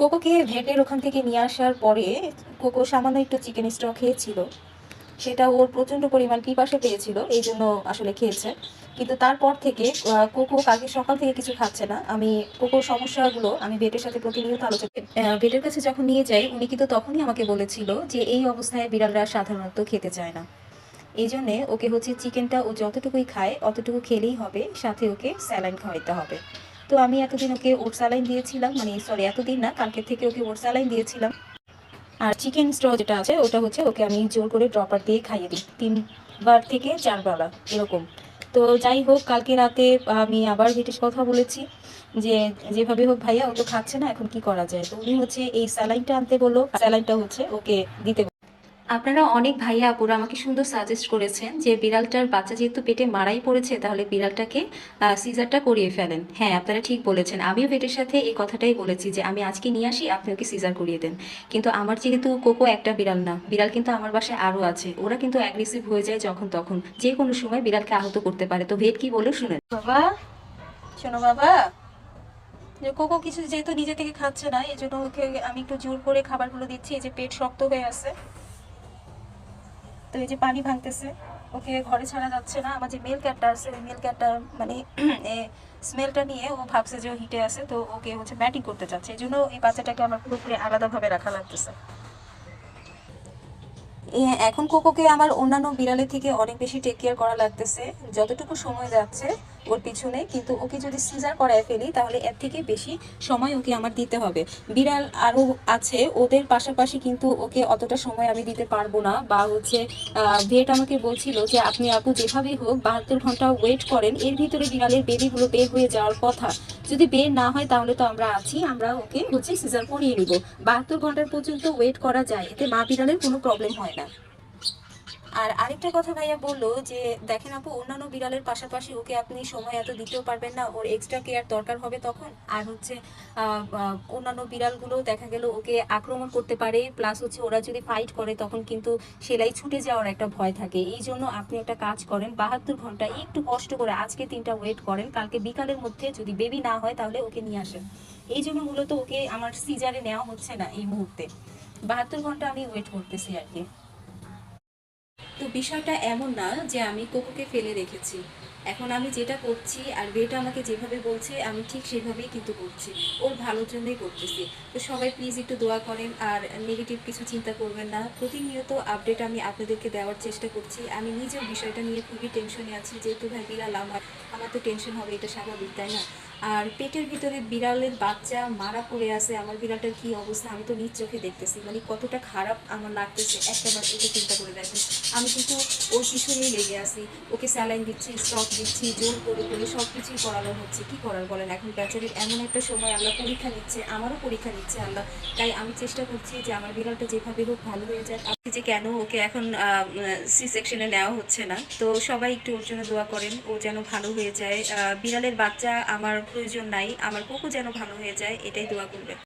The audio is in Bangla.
কোকোকে ভেটের ওখান থেকে নিয়ে আসার পরে কোকো সামান্য একটু চিকেন স্টক খেয়েছিল। সেটা ওর প্রচণ্ড পরিমাণ পিপাসা পেয়েছিল, এই জন্য আসলে খেয়েছে। কিন্তু তারপর থেকে কোকো কালকে সকাল থেকে কিছু খাচ্ছে না। আমি কোকোর সমস্যাগুলো আমি ভেটের সাথে প্রতিনিয়ত আলোচনা ভেটের কাছে যখন নিয়ে যাই, উনি কিন্তু তখনই আমাকে বলেছিল যে এই অবস্থায় বিড়ালরা সাধারণত খেতে চায় না। এই জন্যে ওকে হচ্ছে চিকেনটা ও যতটুকুই খায় অতটুকু খেলেই হবে, সাথে ওকে স্যালাইন খাওয়াইতে হবে। তো আমি এতদিন ওকে ওর স্যালাইন দিয়েছিলাম, মানে সরি এতদিন না, কালকের থেকে ওকে ওর স্যালাইন দিয়েছিলাম। আর চিকেন স্ট্র যেটা আছে ওটা হচ্ছে ওকে আমি জোর করে ড্রপার দিয়ে খাইয়ে দিই 3 বার থেকে 4 বেলা এরকম। তো যাই হোক, কালকে রাতে আমি আবার ব্রিটিশ কথা বলেছি যে যেভাবে হোক ভাইয়া ও তো খাচ্ছে না, এখন কি করা যায়। তো উনি হচ্ছে এই স্যালাইনটা আনতে বললো, স্যালাইনটা হচ্ছে ওকে দিতে। আপনারা অনেক ভাইয়া আপুরা আমাকে সুন্দর সাজেস্ট করেছেন যে বিড়ালটার বাচ্চা যেহেতু পেটে মারাই পড়েছে, তাহলে বিড়ালটাকে সিজারটা করিয়ে ফেলেন। হ্যাঁ, আপনারা ঠিক বলেছেন। আমিও পেটের সাথে এই কথাটাই বলেছি যে আমি আজকে নিয়ে আসি, আপনি ওকে সিজার করিয়ে দেন। কিন্তু আমার যেহেতু কোকো একটা বিড়াল না, বিড়াল কিন্তু আমার বাসায় আরও আছে, ওরা কিন্তু অ্যাগ্রেসিভ হয়ে যায় যখন তখন, যে কোনো সময় বিড়ালকে আহত করতে পারে। তো ভেট কি বলে শুনেন। বাবা, শোনো বাবা, যে কোকো কিছু যেহেতু নিজে থেকে খাচ্ছে না, এই জন্য ওকে আমি একটু জোর করে খাবারগুলো দিচ্ছি। এই যে পেট শক্ত হয়ে আছে, তো এই যে পানি ভাঙতেছে, ওকে ঘরে ছাড়া যাচ্ছে না। আমার যে মেল ক্যাটটা আছে, ওই মেল ক্যাটটা মানে স্মেলটা নিয়ে ও ভাবছে যে ও হিটে আছে, তো ওকে হচ্ছে ব্যাটিং করতে চাচ্ছে। এই জন্য এই বাচ্চাটাকে আমার পুরোপুরি আলাদাভাবে রাখা লাগতেছে। এখন কোকোকে আমার অন্যান্য বিড়ালের থেকে অনেক বেশি টেক কেয়ার করা লাগতেছে যতটুকু সময় যাচ্ছে ওর পিছনে। কিন্তু ওকে যদি সিজার করায় ফেলি তাহলে এর থেকে বেশি সময় ওকে আমার দিতে হবে। বিড়াল আরও আছে, ওদের পাশাপাশি কিন্তু ওকে অতটা সময় আমি দিতে পারবো না। বা হচ্ছে ভেট আমাকে বলছিল যে আপনি আপু যেভাবেই হোক 72 ঘন্টা ওয়েট করেন, এর ভিতরে বিড়ালের বেবিগুলো বের হয়ে যাওয়ার কথা। যদি বের না হয় তাহলে তো আমরা আছি, আমরা ওকে হচ্ছে সিজার করিয়ে নিব। 72 ঘন্টার পর্যন্ত ওয়েট করা যায়, এতে মা বিড়ালের কোনো প্রবলেম হয় না। আর আরেকটা কথা ভাইয়া বললো যে দেখেন আপু, অন্যান্য বিড়ালের পাশাপাশি ওকে আপনি সময় এত দিতেও পারবেন না, ওর এক্সট্রা কেয়ার দরকার হবে তখন। আর হচ্ছে অন্যান্য বিড়ালগুলো দেখা গেল ওকে আক্রমণ করতে পারে, প্লাস হচ্ছে ওরা যদি ফাইট করে তখন কিন্তু সেলাই ছুটে যাওয়ার একটা ভয় থাকে। এই জন্য আপনি একটা কাজ করেন, 72 ঘন্টা একটু কষ্ট করে আজকে 3টা ওয়েট করেন, কালকে বিকালের মধ্যে যদি বেবি না হয় তাহলে ওকে নিয়ে আসেন। এই জন্য মূলত ওকে আমার সিজারে নেওয়া হচ্ছে না এই মুহূর্তে। 72 ঘন্টা আমি ওয়েট করতেছি আর কি। তো বিষয়টা এমন না যে আমি কোকোকে ফেলে রেখেছি। এখন আমি যেটা করছি আর বেটা আমাকে যেভাবে বলছে আমি ঠিক সেভাবেই কিন্তু করছি, ওর ভালোর জন্যই করতেছি। তো সবাই প্লিজ একটু দোয়া করেন আর নেগেটিভ কিছু চিন্তা করবেন না। প্রতিনিয়ত আপডেট আমি আপনাদেরকে দেওয়ার চেষ্টা করছি। আমি নিজের বিষয়টা নিয়ে খুবই টেনশনে আছি, যেহেতু ভাই বিড়াল আমার তো টেনশন হবে, এটা স্বাভাবিক তাই না। আর পেটের ভিতরে বিড়ালের বাচ্চা মারা পড়ে আছে, আমার বিড়ালটার কি অবস্থা আমি তো নিজ চোখে দেখতেছি, মানে কতটা খারাপ আমার লাগতেছে একটাবার এটা চিন্তা করে দেখেন। আমি কিন্তু ওর পিছনেই লেগে আছি, ওকে স্যালাইন দিচ্ছি, স্টক দিচ্ছি, জোর করে করে সব কিছুই করানো হচ্ছে। কি করার বলেন, এখন বেচারির এমন একটা সময়, আল্লাহ পরীক্ষা নিচ্ছে, আমারও পরীক্ষা নিচ্ছে আল্লাহ। তাই আমি চেষ্টা করছি যে আমার বিড়ালটা যেভাবে হোক ভালো হয়ে যায়। আপনি যে কেন ওকে এখন সি সেকশনে নেওয়া হচ্ছে না, তো সবাই একটু ওর জন্য দোয়া করেন, ও যেন ভালো হয়ে যায়। বিড়ালের বাচ্চা আমার প্রয়োজন নাই, আমার কোকো যেন ভালো হয়ে যায়, এটাই দোয়া করবেন।